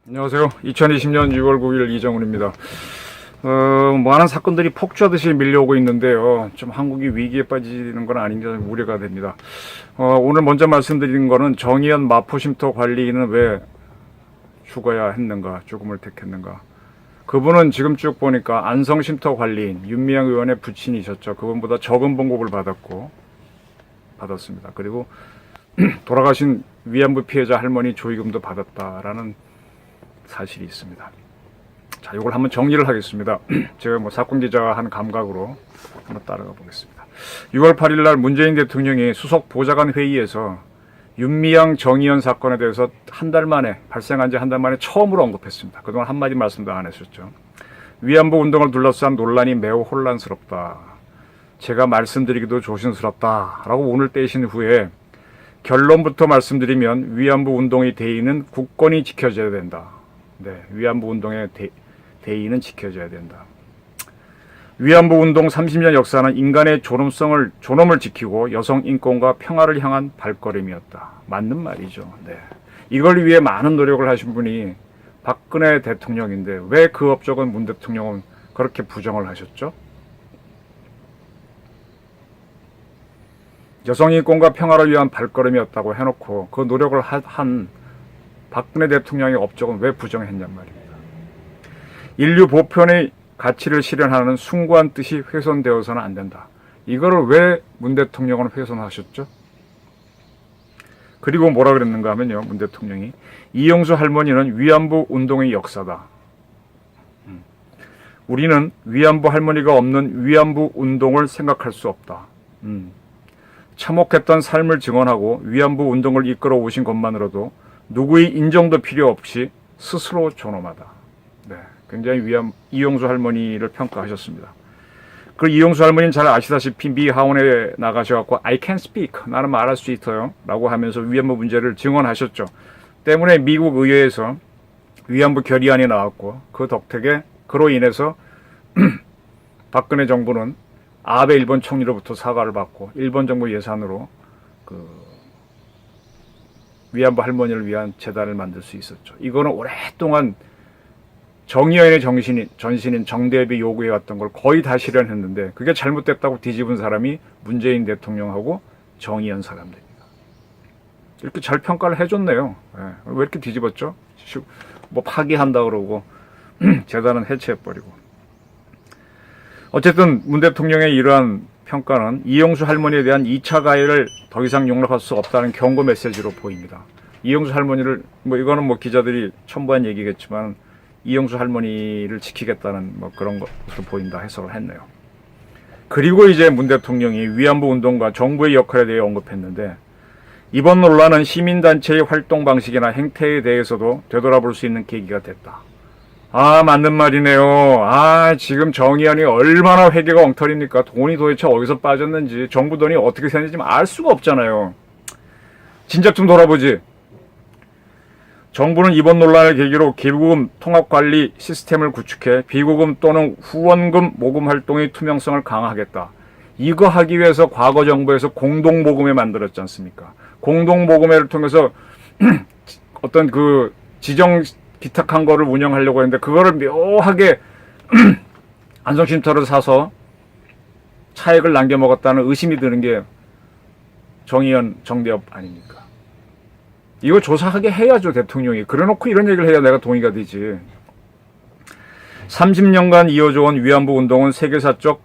안녕하세요. 2020년 6월 9일 이정훈입니다. 많은 사건들이 폭주하듯이 밀려오고 있는데요. 좀 한국이 위기에 빠지는 건 아닌가 우려가 됩니다. 오늘 먼저 말씀드린 거는 정의연 마포쉼터 관리인은 왜 죽어야 했는가, 죽음을 택했는가. 그분은 지금 쭉 보니까 안성쉼터 관리인 윤미향 의원의 부친이셨죠. 그분보다 적은 봉급을 받았습니다. 그리고 돌아가신 위안부 피해자 할머니 조의금도 받았다라는 사실이 있습니다. 자, 이걸 한번 정리를 하겠습니다. 제가 사건 기자가 한 감각으로 한번 따라가 보겠습니다. 6월 8일 날 문재인 대통령이 수석 보좌관 회의에서 윤미향 정의연 사건에 대해서 발생한 지 한 달 만에 처음으로 언급했습니다. 그동안 한마디 말씀도 안 했었죠. 위안부 운동을 둘러싼 논란이 매우 혼란스럽다. 제가 말씀드리기도 조심스럽다라고 오늘 떼신 후에 결론부터 말씀드리면 위안부 운동의 대의는 굳건히 지켜져야 된다. 네, 위안부 운동의 대의는 지켜져야 된다. 위안부 운동 30년 역사는 인간의 존엄을 지키고 여성 인권과 평화를 향한 발걸음이었다. 맞는 말이죠. 네. 이걸 위해 많은 노력을 하신 분이 박근혜 대통령인데 왜 그 업적은 문 대통령은 그렇게 부정을 하셨죠? 여성 인권과 평화를 위한 발걸음이었다고 해놓고 그 노력을 한 박근혜 대통령의 업적은 왜 부정했냔 말입니다. 인류 보편의 가치를 실현하는 숭고한 뜻이 훼손되어서는 안 된다. 이거를 왜 문 대통령은 훼손하셨죠? 그리고 뭐라 그랬는가 하면요. 문 대통령이 이영수 할머니는 위안부 운동의 역사다. 우리는 위안부 할머니가 없는 위안부 운동을 생각할 수 없다. 참혹했던 삶을 증언하고 위안부 운동을 이끌어 오신 것만으로도 누구의 인정도 필요 없이 스스로 존엄하다. 네, 굉장히 이영수 할머니를 평가하셨습니다. 그 이영수 할머니는 잘 아시다시피 미 하원에 나가셔갖고 I can speak, 나는 말할 수 있어요 라고 하면서 위안부 문제를 증언하셨죠. 때문에 미국 의회에서 위안부 결의안이 나왔고 그 덕택에 그로 인해서 박근혜 정부는 아베 일본 총리로부터 사과를 받고 일본 정부 예산으로 위안부 할머니를 위한 재단을 만들 수 있었죠. 이거는 오랫동안 정의연의 전신인 정대협이 요구해왔던 걸 거의 다 실현했는데 그게 잘못됐다고 뒤집은 사람이 문재인 대통령하고 정의연 사람들입니다. 이렇게 잘 평가를 해줬네요. 왜 이렇게 뒤집었죠? 파기한다 그러고 재단은 해체해버리고. 어쨌든 문 대통령의 이러한 평가는 이영수 할머니에 대한 2차 가해를 더 이상 용납할 수 없다는 경고 메시지로 보입니다. 이영수 할머니를 이거는 기자들이 첨부한 얘기겠지만 이영수 할머니를 지키겠다는 그런 것으로 보인다 해석을 했네요. 그리고 이제 문 대통령이 위안부 운동과 정부의 역할에 대해 언급했는데 이번 논란은 시민단체의 활동 방식이나 행태에 대해서도 되돌아볼 수 있는 계기가 됐다. 맞는 말이네요. 지금 정의연이 얼마나 회계가 엉터리입니까? 돈이 도대체 어디서 빠졌는지 정부 돈이 어떻게 새는지 알 수가 없잖아요. 진작 좀 돌아보지. 정부는 이번 논란을 계기로 기부금 통합관리 시스템을 구축해 비구금 또는 후원금 모금 활동의 투명성을 강화하겠다. 이거 하기 위해서 과거 정부에서 공동모금회 만들었지 않습니까? 공동모금회를 통해서 어떤 지정 기탁한 거를 운영하려고 했는데 그거를 묘하게 안성쉼터를 사서 차액을 남겨 먹었다는 의심이 드는 게 정의연 정대협 아닙니까? 이거 조사하게 해야죠, 대통령이. 그래놓고 이런 얘기를 해야 내가 동의가 되지. 30년간 이어져온 위안부 운동은 세계사적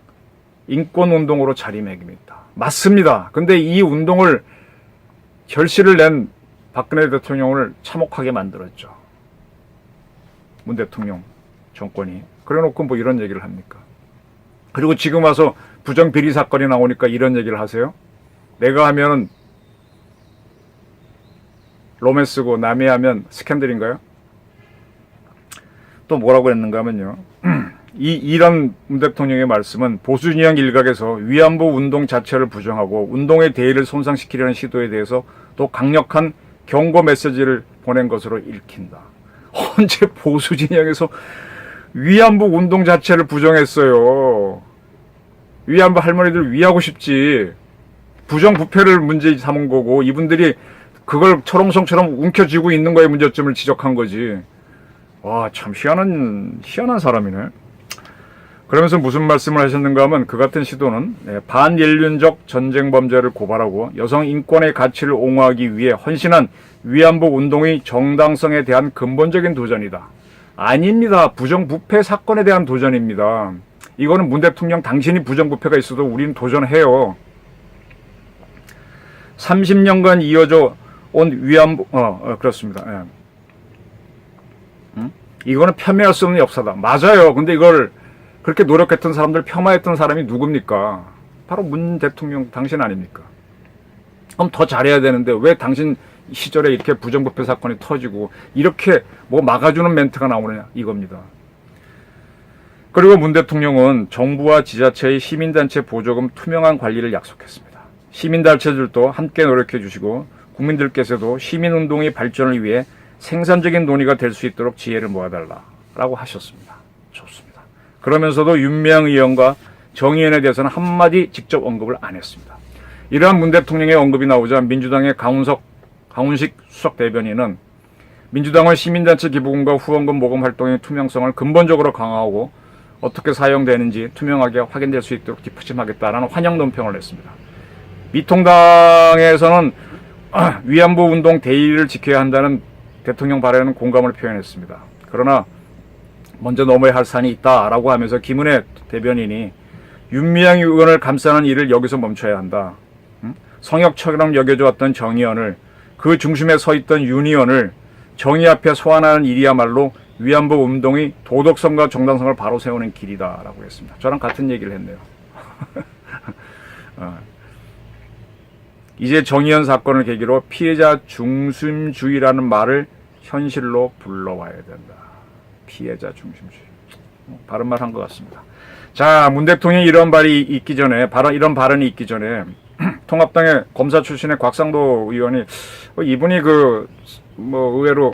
인권운동으로 자리매김했다. 맞습니다. 근데 이 운동을 결실을 낸 박근혜 대통령을 참혹하게 만들었죠. 문 대통령 정권이. 그래놓고 이런 얘기를 합니까? 그리고 지금 와서 부정비리 사건이 나오니까 이런 얘기를 하세요? 내가 하면은 로맨스고 남이 하면 스캔들인가요? 또 뭐라고 했는가 하면요. 이런 문 대통령의 말씀은 보수 진영 일각에서 위안부 운동 자체를 부정하고 운동의 대의를 손상시키려는 시도에 대해서 또 강력한 경고 메시지를 보낸 것으로 읽힌다. 언제 보수 진영에서 위안부 운동 자체를 부정했어요. 위안부 할머니들 위하고 싶지. 부정부패를 문제 삼은 거고 이분들이 그걸 철옹성처럼 움켜쥐고 있는 거에 문제점을 지적한 거지. 와, 참 희한한 사람이네. 그러면서 무슨 말씀을 하셨는가 하면 그 같은 시도는 반인륜적 전쟁 범죄를 고발하고 여성 인권의 가치를 옹호하기 위해 헌신한 위안부 운동의 정당성에 대한 근본적인 도전이다. 아닙니다. 부정부패 사건에 대한 도전입니다. 이거는 문 대통령 당신이 부정부패가 있어도 우리는 도전해요. 30년간 이어져 온 위안부, 그렇습니다. 예. 이거는 폄훼할 수 없는 역사다. 맞아요. 근데 이걸 그렇게 노력했던 사람들, 폄하했던 사람이 누굽니까? 바로 문 대통령 당신 아닙니까? 그럼 더 잘해야 되는데 왜 당신 시절에 이렇게 부정부패 사건이 터지고 이렇게 뭐 막아주는 멘트가 나오느냐 이겁니다. 그리고 문 대통령은 정부와 지자체의 시민단체 보조금 투명한 관리를 약속했습니다. 시민단체들도 함께 노력해 주시고 국민들께서도 시민운동의 발전을 위해 생산적인 논의가 될 수 있도록 지혜를 모아달라고 하셨습니다. 좋습니다. 그러면서도 윤미향 의원과 정의연에 대해서는 한마디 직접 언급을 안 했습니다. 이러한 문 대통령의 언급이 나오자 민주당의 강훈식 수석 대변인은 민주당은 시민단체 기부금과 후원금 모금 활동의 투명성을 근본적으로 강화하고 어떻게 사용되는지 투명하게 확인될 수 있도록 뒷받침하겠다라는 환영 논평을 냈습니다. 미통당에서는 위안부 운동 대의를 지켜야 한다는 대통령 발언에는 공감을 표현했습니다. 그러나 먼저 넘어야 할 산이 있다라고 하면서 김은혜 대변인이 윤미향 의원을 감싸는 일을 여기서 멈춰야 한다. 성역처럼 여겨져 왔던 정의연을 그 중심에 서 있던 윤 의원을 정의 앞에 소환하는 일이야말로 위안부 운동의 도덕성과 정당성을 바로 세우는 길이다라고 했습니다. 저랑 같은 얘기를 했네요. 이제 정의연 사건을 계기로 피해자 중심주의라는 말을 현실로 불러와야 된다. 피해자 중심주의. 바른 말 한 것 같습니다. 자, 문 대통령이 이런 발언이 있기 전에 통합당의 검사 출신의 곽상도 의원이 이분이 의외로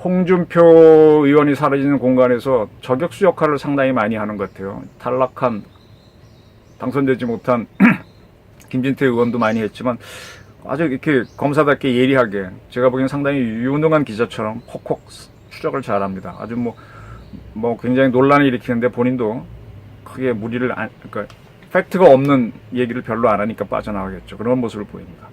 홍준표 의원이 사라지는 공간에서 저격수 역할을 상당히 많이 하는 것 같아요. 탈락한 당선되지 못한 김진태 의원도 많이 했지만 아주 이렇게 검사답게 예리하게 제가 보기엔 상당히 유능한 기자처럼 콕콕 추적을 잘합니다. 아주 굉장히 논란을 일으키는데 본인도 크게 그러니까 팩트가 없는 얘기를 별로 안 하니까 빠져나가겠죠. 그런 모습을 보입니다.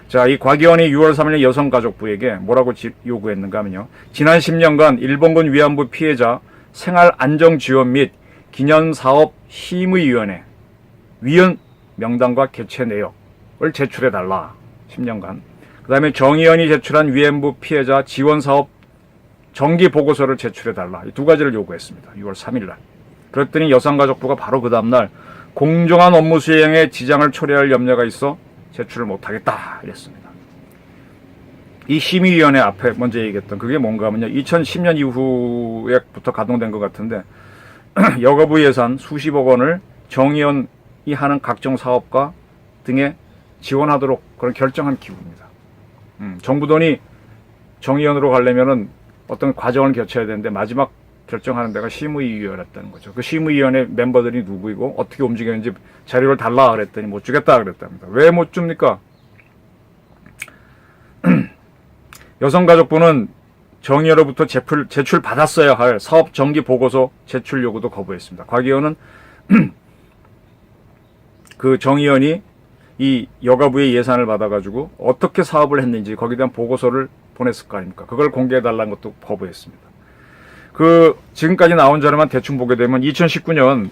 자, 이 곽의원이 6월 3일 여성가족부에게 뭐라고 요구했는가 하면요. 지난 10년간 일본군 위안부 피해자 생활안정지원 및 기념사업 심의위원회 위원 명단과 개최 내역을 제출해달라. 10년간. 그 다음에 정의연이 제출한 위안부 피해자 지원사업 정기보고서를 제출해달라. 이 두 가지를 요구했습니다. 6월 3일날. 그랬더니 여성가족부가 바로 그 다음날 공정한 업무 수행에 지장을 초래할 염려가 있어 제출을 못하겠다 이랬습니다. 이 심의위원회 앞에 먼저 얘기했던 그게 뭔가 하면요. 2010년 이후에부터 가동된 것 같은데 여가부 예산 수십억 원을 정의연이 하는 각종 사업과 등에 지원하도록 그런 결정한 기구입니다. 정부 돈이 정의연으로 가려면은 어떤 과정을 거쳐야 되는데 마지막 결정하는 데가 심의위원회였다는 거죠. 그 심의위원회 멤버들이 누구이고 어떻게 움직였는지 자료를 달라 그랬더니 못 주겠다 그랬답니다. 왜 못 줍니까? 여성가족부는 정의연으로부터 제출 받았어야 할 사업 정기 보고서 제출 요구도 거부했습니다. 곽 의원은 그 정의연이 이 여가부의 예산을 받아가지고 어떻게 사업을 했는지 거기에 대한 보고서를 보냈을 거 아닙니까? 그걸 공개해달라는 것도 거부했습니다. 지금까지 나온 자료만 대충 보게 되면 2019년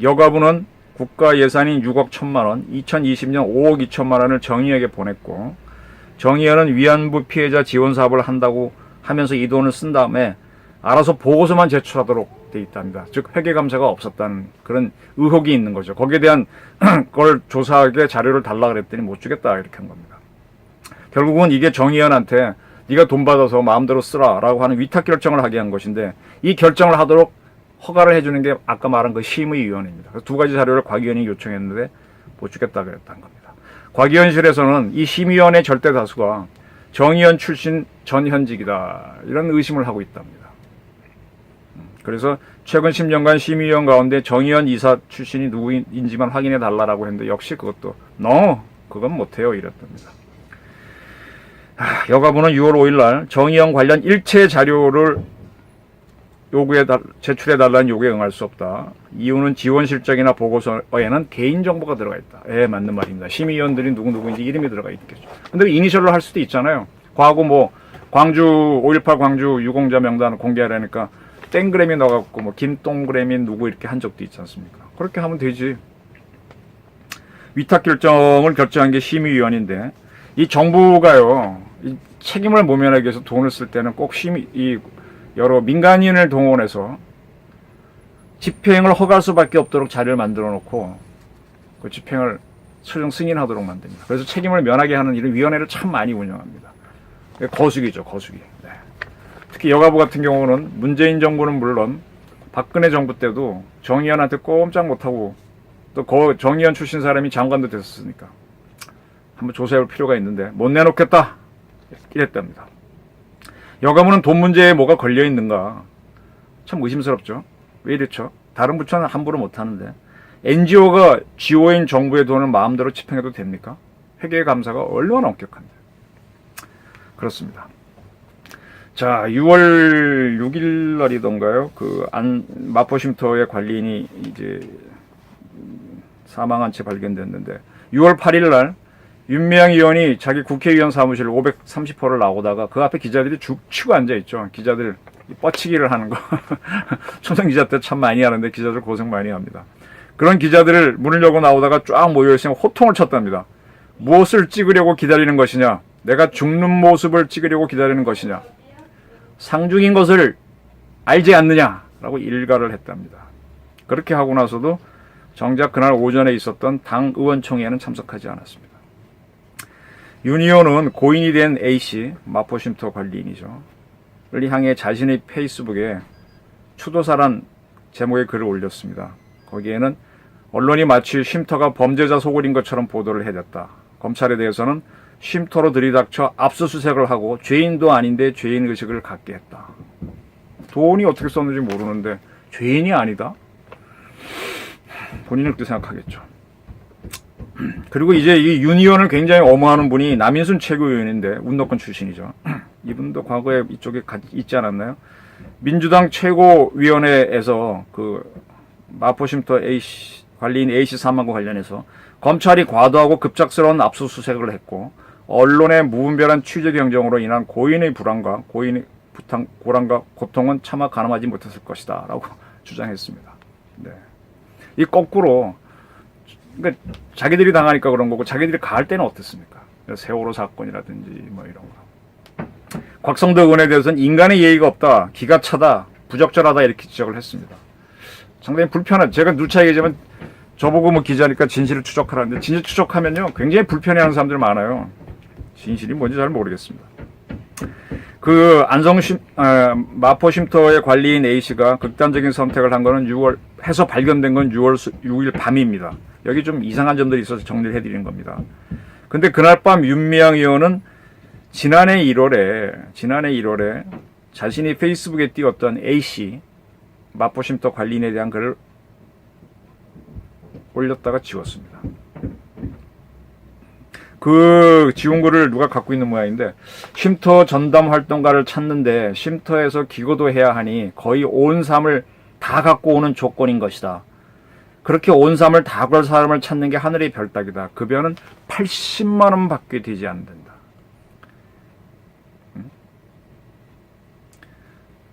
여가부는 국가 예산인 6억 1천만 원, 2020년 5억 2천만 원을 정의에게 보냈고 정의연은 위안부 피해자 지원 사업을 한다고 하면서 이 돈을 쓴 다음에 알아서 보고서만 제출하도록 돼 있답니다. 즉 회계감사가 없었다는 그런 의혹이 있는 거죠. 거기에 대한 걸 조사하게 자료를 달라 그랬더니 못 주겠다 이렇게 한 겁니다. 결국은 이게 정의연한테 네가 돈 받아서 마음대로 쓰라라고 하는 위탁 결정을 하게 한 것인데 이 결정을 하도록 허가를 해주는 게 아까 말한 그 심의위원회입니다. 두 가지 자료를 곽 의원이 요청했는데 못 주겠다 그랬다는 겁니다. 곽 의원실에서는 이 심의위원회 절대 다수가 정의연 출신 전 현직이다 이런 의심을 하고 있답니다. 그래서 최근 10년간 심의위원 가운데 정의연 이사 출신이 누구인지만 확인해 달라고 했는데 역시 그것도 그건 못해요 이랬답니다. 여가부는 6월 5일 날 정의연 관련 일체 자료를 제출해 달라는 요구에 응할 수 없다. 이유는 지원 실적이나 보고서에는 개인정보가 들어가 있다. 맞는 말입니다. 심의위원들이 누구누구인지 이름이 들어가 있겠죠. 근데 이니셜로 할 수도 있잖아요. 과거 광주 5.18 광주 유공자 명단 공개하라니까 땡그램이 넣어갖고 김동그램이 누구 이렇게 한 적도 있지 않습니까? 그렇게 하면 되지. 위탁 결정을 결정한 게 심의위원인데 이 정부가요 이 책임을 모면하기 위해서 돈을 쓸 때는 꼭 여러 민간인을 동원해서 집행을 허가할 수밖에 없도록 자료를 만들어 놓고 그 집행을 최종 승인하도록 만듭니다. 그래서 책임을 면하게 하는 이런 위원회를 참 많이 운영합니다. 거수기죠, 거수기. 네. 특히 여가부 같은 경우는 문재인 정부는 물론 박근혜 정부 때도 정의연한테 꼼짝 못하고 또 정의연 출신 사람이 장관도 됐었으니까 한번 조사해볼 필요가 있는데 못 내놓겠다 이랬답니다. 여가부는 돈 문제에 뭐가 걸려있는가 참 의심스럽죠. 왜 이렇죠? 다른 부처는 함부로 못하는데 NGO가 GO인 정부의 돈을 마음대로 집행해도 됩니까? 회계감사가 얼마나 엄격한데. 그렇습니다. 자, 6월 6일 날이던가요? 마포쉼터의 관리인이 이제 사망한 채 발견됐는데 6월 8일 날 윤미향 의원이 자기 국회의원 사무실 530호를 나오다가 그 앞에 기자들이 죽치고 앉아있죠. 기자들 뻗치기를 하는 거. 초선 기자 때 참 많이 하는데 기자들 고생 많이 합니다. 그런 기자들을 문을 열고 나오다가 쫙 모여있으면 호통을 쳤답니다. 무엇을 찍으려고 기다리는 것이냐? 내가 죽는 모습을 찍으려고 기다리는 것이냐? 상중인 것을 알지 않느냐? 라고 일갈을 했답니다. 그렇게 하고 나서도 정작 그날 오전에 있었던 당 의원총회에는 참석하지 않았습니다. 윤 의원은 고인이 된 A씨, 마포쉼터 관리인이죠. 를 향해 자신의 페이스북에 추도사란 제목의 글을 올렸습니다. 거기에는 언론이 마치 쉼터가 범죄자 소굴인 것처럼 보도를 해댔다. 검찰에 대해서는 쉼터로 들이닥쳐 압수수색을 하고 죄인도 아닌데 죄인의식을 갖게 했다. 돈이 어떻게 썼는지 모르는데 죄인이 아니다? 본인은 그렇게 생각하겠죠. 그리고 이제 이 윤 의원을 굉장히 엄호하는 분이 남인순 최고위원인데 운동권 출신이죠. 이분도 과거에 이쪽에 있지 않았나요? 민주당 최고위원회에서 마포쉼터 관리인 A씨 사망과 관련해서 검찰이 과도하고 급작스러운 압수수색을 했고 언론의 무분별한 취재 경쟁으로 인한 고인의 불안과 고난과 고통은 차마 가늠하지 못했을 것이다 라고 주장했습니다. 네. 이 거꾸로 그러니까 자기들이 당하니까 그런 거고 자기들이 가할 때는 어땠습니까? 세월호 사건이라든지 이런 거. 곽성도 의원에 대해서는 인간의 예의가 없다, 기가 차다, 부적절하다 이렇게 지적을 했습니다. 상당히 불편한, 제가 누차 얘기하지만 저보고 기자니까 진실을 추적하라는데 진실 추적하면요 굉장히 불편해하는 사람들 많아요. 진실이 뭔지 잘 모르겠습니다. 마포쉼터의 관리인 A씨가 극단적인 선택을 한 거는 해서 발견된 건 6월 6일 밤입니다. 여기 좀 이상한 점들이 있어서 정리를 해드리는 겁니다. 근데 그날 밤 윤미향 의원은 지난해 1월에 자신이 페이스북에 띄웠던 A씨 마포쉼터 관리인에 대한 글을 올렸다가 지웠습니다. 그 지운 글을 누가 갖고 있는 모양인데 쉼터 전담 활동가를 찾는데 쉼터에서 기고도 해야 하니 거의 온 삶을 다 갖고 오는 조건인 것이다. 그렇게 온 삶을 다 걸 사람을 찾는 게 하늘의 별따기다. 급여는 80만 원밖에 되지 않는다.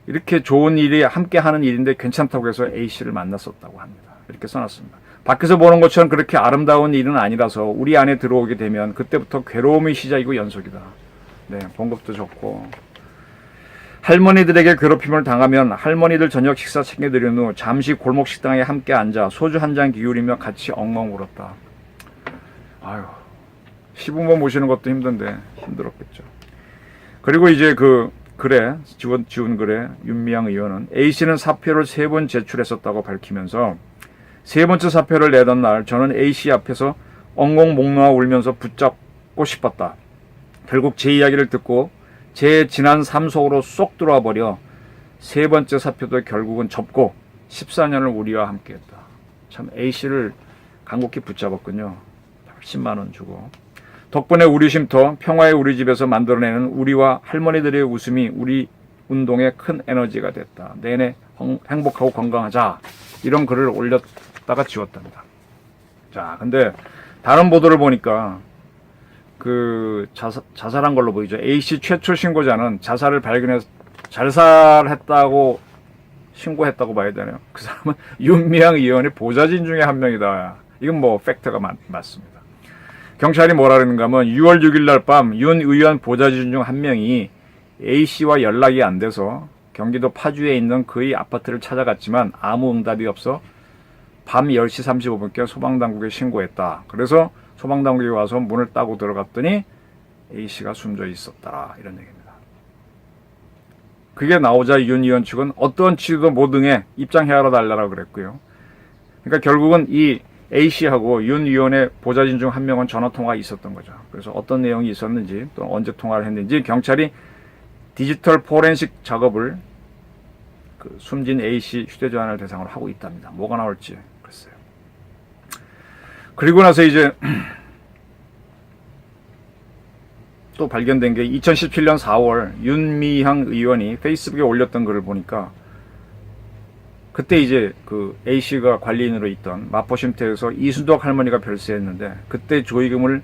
이렇게 좋은 일이 함께 하는 일인데 괜찮다고 해서 A씨를 만났었다고 합니다. 이렇게 써놨습니다. 밖에서 보는 것처럼 그렇게 아름다운 일은 아니라서 우리 안에 들어오게 되면 그때부터 괴로움의 시작이고 연속이다. 네, 봉급도 적고 할머니들에게 괴롭힘을 당하면 할머니들 저녁 식사 챙겨드린 후 잠시 골목 식당에 함께 앉아 소주 한 잔 기울이며 같이 엉엉 울었다. 아유, 시부모 모시는 것도 힘든데 힘들었겠죠. 그리고 이제 지운 글에 윤미향 의원은 A씨는 사표를 3번 제출했었다고 밝히면서 3번째 사표를 내던 날 저는 A씨 앞에서 엉엉 목 놓아 울면서 붙잡고 싶었다. 결국 제 이야기를 듣고 제 지난 삶 속으로 쏙 들어와 버려 세 번째 사표도 결국은 접고 14년을 우리와 함께했다. 참 A씨를 간곡히 붙잡았군요. 80만 원 주고. 덕분에 우리 쉼터 평화의 우리 집에서 만들어내는 우리와 할머니들의 웃음이 우리 운동에 큰 에너지가 됐다. 내내 행복하고 건강하자. 이런 글을 올렸다가 지웠답니다. 자, 근데 다른 보도를 보니까 그 자살한 걸로 보이죠. A씨 최초 신고자는 자살을 발견해서 자살했다고 신고했다고 봐야 되네요. 그 사람은 윤미향 의원의 보좌진 중에 한 명이다. 이건 뭐 팩트가 맞습니다. 경찰이 뭐라 그러는가 하면 6월 6일 날 밤 윤 의원 보좌진 중 한 명이 A씨와 연락이 안 돼서 경기도 파주에 있는 그의 아파트를 찾아갔지만 아무 응답이 없어 밤 10시 35분께 소방당국에 신고했다. 그래서 소방당국이 와서 문을 따고 들어갔더니 A씨가 숨져 있었다. 이런 얘기입니다. 그게 나오자 윤 의원 측은 어떤 취지도 못 응해 입장해라 달라고 그랬고요. 그러니까 결국은 이 A씨하고 윤 의원의 보좌진 중 한 명은 전화통화가 있었던 거죠. 그래서 어떤 내용이 있었는지 또 언제 통화를 했는지 경찰이 디지털 포렌식 작업을 그 숨진 A씨 휴대전화를 대상으로 하고 있답니다. 뭐가 나올지 글쎄요. 그리고 나서 이제 또 발견된 게 2017년 4월 윤미향 의원이 페이스북에 올렸던 글을 보니까 그때 이제 그 A씨가 관리인으로 있던 마포쉼터에서 이순덕 할머니가 별세했는데 그때 조의금을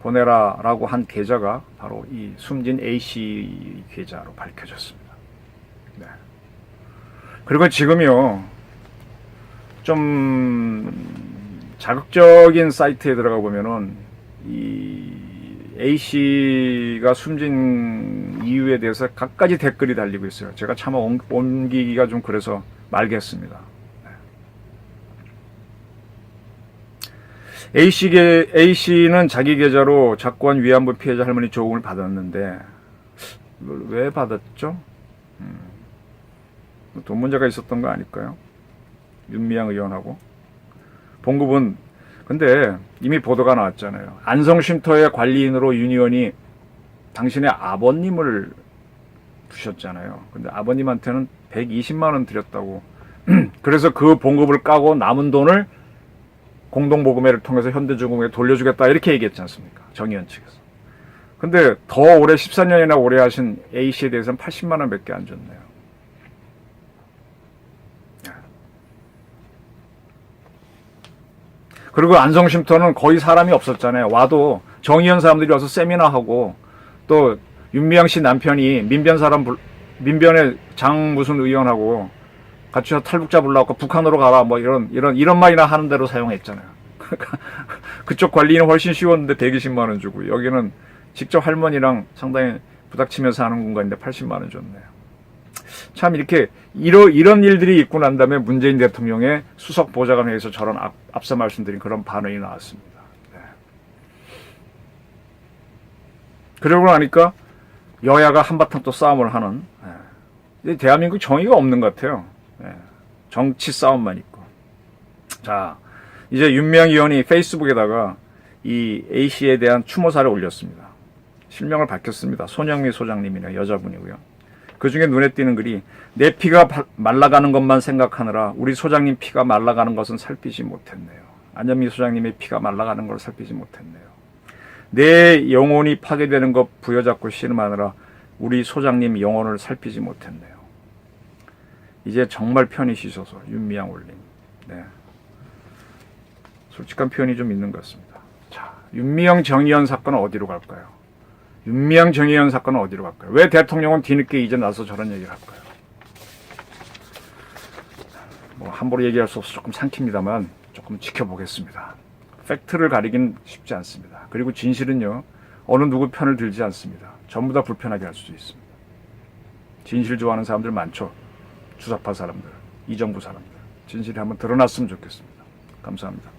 보내라라고 한 계좌가 바로 이 숨진 A씨 계좌로 밝혀졌습니다. 네. 그리고 지금요 좀 자극적인 사이트에 들어가 보면은 이 A씨가 숨진 이유에 대해서 갖가지 댓글이 달리고 있어요. 제가 차마 옮기기가 좀 그래서 말겠습니다. A씨는 자기 계좌로 자꾸한 위안부 피해자 할머니 조금을 받았는데 이걸 왜 받았죠? 돈 문제가 있었던 거 아닐까요? 윤미향 의원하고 봉급은 근데 이미 보도가 나왔잖아요. 안성쉼터의 관리인으로 윤 의원이 당신의 아버님을 두셨잖아요. 근데 아버님한테는 120만 원 드렸다고. 그래서 그 봉급을 까고 남은 돈을 공동보금회를 통해서 현대중공업에 돌려주겠다 이렇게 얘기했지 않습니까? 정 의원 측에서. 근데 더 올해 14년이나 오래 하신 A씨에 대해서는 80만 원 밖에 안 줬네요. 그리고 안성쉼터는 거의 사람이 없었잖아요. 와도 정의연 사람들이 와서 세미나하고 또 윤미향 씨 남편이 민변의 장 무슨 의원하고 같이 탈북자 불러갖고 북한으로 가라 뭐 이런 말이나 하는 대로 사용했잖아요. 그러니까 그쪽 관리는 훨씬 쉬웠는데 120만 원 주고 여기는 직접 할머니랑 상당히 부닥치면서 하는 공간인데 80만 원 줬네요. 참 이렇게 이런 일들이 있고 난 다음에 문재인 대통령의 수석 보좌관회에서 저런 앞서 말씀드린 그런 반응이 나왔습니다. 네. 그러고 나니까 여야가 한바탕 또 싸움을 하는 네. 대한민국 정의가 없는 것 같아요. 네. 정치 싸움만 있고. 자, 이제 윤미향 의원이 페이스북에다가 이 A씨에 대한 추모사를 올렸습니다. 실명을 밝혔습니다. 손영미 소장님이네 여자분이고요. 그 중에 눈에 띄는 글이 내 피가 말라가는 것만 생각하느라 우리 소장님 피가 말라가는 것은 살피지 못했네요. 안현미 소장님의 피가 말라가는 걸 살피지 못했네요. 내 영혼이 파괴되는 것 부여잡고 씨름하느라 우리 소장님 영혼을 살피지 못했네요. 이제 정말 편히 쉬셔서 윤미향 올림. 네. 솔직한 표현이 좀 있는 것 같습니다. 자, 윤미향 정의연 사건은 어디로 갈까요? 윤미향 정의연 사건은 어디로 갈까요? 왜 대통령은 뒤늦게 이제 나서 저런 얘기를 할까요? 뭐 함부로 얘기할 수 없어서 조금 삼킵니다만 조금 지켜보겠습니다. 팩트를 가리긴 쉽지 않습니다. 그리고 진실은요 어느 누구 편을 들지 않습니다. 전부 다 불편하게 할 수도 있습니다. 진실 좋아하는 사람들 많죠. 주사파 사람들, 이정부 사람들. 진실이 한번 드러났으면 좋겠습니다. 감사합니다.